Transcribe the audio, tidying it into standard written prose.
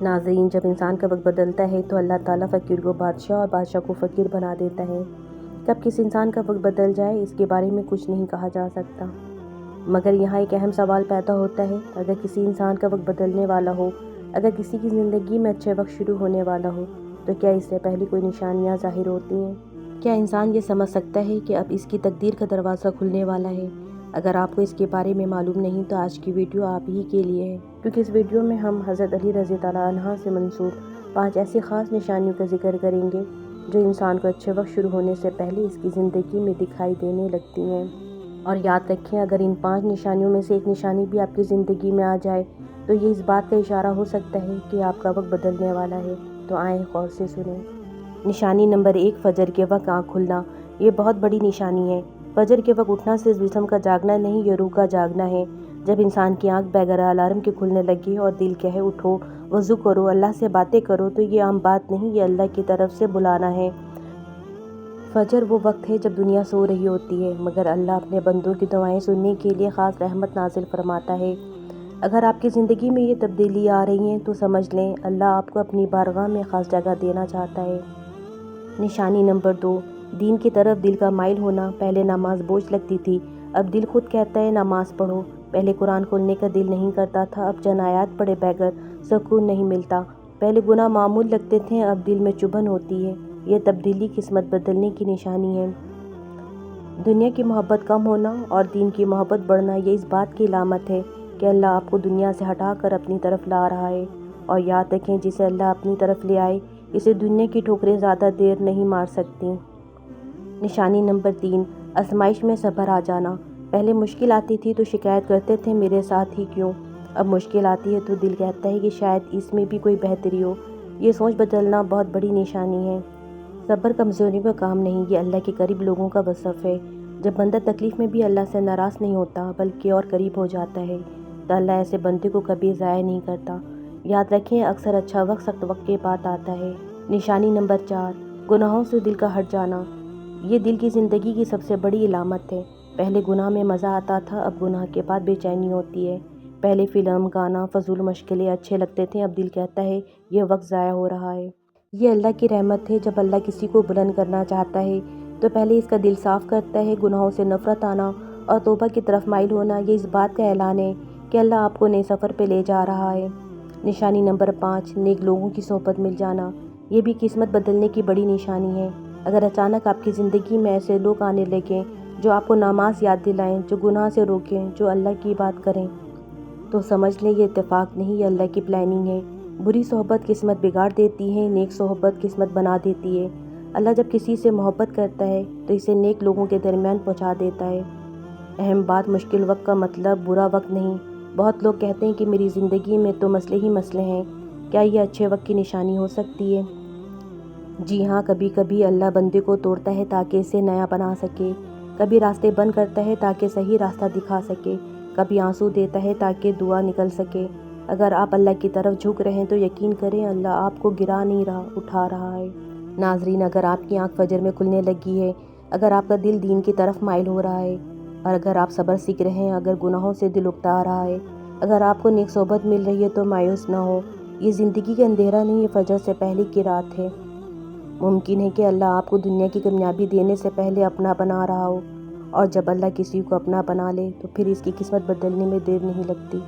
ناظرین، جب انسان کا وقت بدلتا ہے تو اللہ تعالیٰ فقیر کو بادشاہ اور بادشاہ کو فقیر بنا دیتا ہے۔ کب کس انسان کا وقت بدل جائے اس کے بارے میں کچھ نہیں کہا جا سکتا، مگر یہاں ایک اہم سوال پیدا ہوتا ہے، اگر کسی انسان کا وقت بدلنے والا ہو، اگر کسی کی زندگی میں اچھے وقت شروع ہونے والا ہو، تو کیا اس سے پہلے کوئی نشانیاں ظاہر ہوتی ہیں؟ کیا انسان یہ سمجھ سکتا ہے کہ اب اس کی تقدیر کا دروازہ کھلنے والا ہے؟ اگر آپ کو اس کے بارے میں معلوم نہیں تو آج کی ویڈیو آپ ہی کے لیے ہے، کیونکہ اس ویڈیو میں ہم حضرت علی رضی اللہ عنہ سے منسوب 5 ایسی خاص نشانیوں کا ذکر کریں گے جو انسان کو اچھے وقت شروع ہونے سے پہلے اس کی زندگی میں دکھائی دینے لگتی ہیں۔ اور یاد رکھیں، اگر ان 5 نشانیوں میں سے ایک نشانی بھی آپ کی زندگی میں آ جائے تو یہ اس بات کا اشارہ ہو سکتا ہے کہ آپ کا وقت بدلنے والا ہے۔ تو آئیں غور سے سنیں۔ نشانی نمبر 1، فجر کے وقت آنکھ کھلنا۔ یہ بہت بڑی نشانی ہے۔ فجر کے وقت اٹھنا صرف جسم کا جاگنا نہیں، یہ روح کا جاگنا ہے۔ جب انسان کی آنکھ بغیر الارم کے کھلنے لگے اور دل کہے اٹھو، وضو کرو، اللہ سے باتیں کرو، تو یہ عام بات نہیں، یہ اللہ کی طرف سے بلانا ہے۔ فجر وہ وقت ہے جب دنیا سو رہی ہوتی ہے، مگر اللہ اپنے بندوں کی دعائیں سننے کے لیے خاص رحمت نازل فرماتا ہے۔ اگر آپ کی زندگی میں یہ تبدیلی آ رہی ہیں تو سمجھ لیں اللہ آپ کو اپنی بارگاہ میں خاص جگہ دینا چاہتا ہے۔ نشانی نمبر 2، دین کی طرف دل کا مائل ہونا۔ پہلے نماز بوجھ لگتی تھی، اب دل خود کہتا ہے نماز پڑھو۔ پہلے قرآن کھولنے کا دل نہیں کرتا تھا، اب چند آیات پڑھے بغیر سکون نہیں ملتا۔ پہلے گناہ معمول لگتے تھے، اب دل میں چبھن ہوتی ہے۔ یہ تبدیلی قسمت بدلنے کی نشانی ہے۔ دنیا کی محبت کم ہونا اور دین کی محبت بڑھنا، یہ اس بات کی علامت ہے کہ اللہ آپ کو دنیا سے ہٹا کر اپنی طرف لا رہا ہے۔ اور یاد رکھیں، جسے اللہ اپنی طرف لے آئے اسے دنیا کی ٹھوکریں زیادہ دیر نہیں مار سکتی۔ نشانی نمبر 3، آزمائش میں صبر آ جانا۔ پہلے مشکل آتی تھی تو شکایت کرتے تھے میرے ساتھ ہی کیوں، اب مشکل آتی ہے تو دل کہتا ہے کہ شاید اس میں بھی کوئی بہتری ہو۔ یہ سوچ بدلنا بہت بڑی نشانی ہے۔ صبر کمزوری کا کام نہیں، یہ اللہ کے قریب لوگوں کا وصف ہے۔ جب بندہ تکلیف میں بھی اللہ سے ناراض نہیں ہوتا بلکہ اور قریب ہو جاتا ہے تو اللہ ایسے بندے کو کبھی ضائع نہیں کرتا۔ یاد رکھیں، اکثر اچھا وقت سخت وقت کے بعد آتا ہے۔ نشانی نمبر 4، گناہوں سے دل کا ہٹ جانا۔ یہ دل کی زندگی کی سب سے بڑی علامت ہے۔ پہلے گناہ میں مزہ آتا تھا، اب گناہ کے بعد بے چینی ہوتی ہے۔ پہلے فلم، گانا، فضول مشغلے اچھے لگتے تھے، اب دل کہتا ہے یہ وقت ضائع ہو رہا ہے۔ یہ اللہ کی رحمت ہے، جب اللہ کسی کو بلند کرنا چاہتا ہے تو پہلے اس کا دل صاف کرتا ہے۔ گناہوں سے نفرت آنا اور توبہ کی طرف مائل ہونا، یہ اس بات کا اعلان ہے کہ اللہ آپ کو نئے سفر پہ لے جا رہا ہے۔ نشانی نمبر 5، نیک لوگوں کی صحبت مل جانا۔ یہ بھی قسمت بدلنے کی بڑی نشانی ہے۔ اگر اچانک آپ کی زندگی میں ایسے لوگ آنے لگیں جو آپ کو نماز یاد دلائیں، جو گناہ سے روکیں، جو اللہ کی بات کریں، تو سمجھ لیں یہ اتفاق نہیں، یہ اللہ کی پلاننگ ہے۔ بری صحبت قسمت بگاڑ دیتی ہے، نیک صحبت قسمت بنا دیتی ہے۔ اللہ جب کسی سے محبت کرتا ہے تو اسے نیک لوگوں کے درمیان پہنچا دیتا ہے۔ اہم بات، مشکل وقت کا مطلب برا وقت نہیں۔ بہت لوگ کہتے ہیں کہ میری زندگی میں تو مسئلے ہی مسئلے ہیں، کیا یہ اچھے وقت کی نشانی ہو سکتی ہے؟ جی ہاں، کبھی کبھی اللہ بندے کو توڑتا ہے تاکہ اسے نیا بنا سکے، کبھی راستے بند کرتا ہے تاکہ صحیح راستہ دکھا سکے، کبھی آنسو دیتا ہے تاکہ دعا نکل سکے۔ اگر آپ اللہ کی طرف جھک رہے ہیں تو یقین کریں اللہ آپ کو گرا نہیں رہا، اٹھا رہا ہے۔ ناظرین، اگر آپ کی آنکھ فجر میں کھلنے لگی ہے، اگر آپ کا دل دین کی طرف مائل ہو رہا ہے، اور اگر آپ صبر سیکھ رہے ہیں، اگر گناہوں سے دل اکتا رہا ہے، اگر آپ کو نیک صحبت مل رہی ہے تو مایوس نہ ہو۔ یہ زندگی کا اندھیرا نہیں، یہ فجر سے پہلے کی رات ہے۔ ممکن ہے کہ اللہ آپ کو دنیا کی کامیابی دینے سے پہلے اپنا بنا رہا ہو، اور جب اللہ کسی کو اپنا بنا لے تو پھر اس کی قسمت بدلنے میں دیر نہیں لگتی۔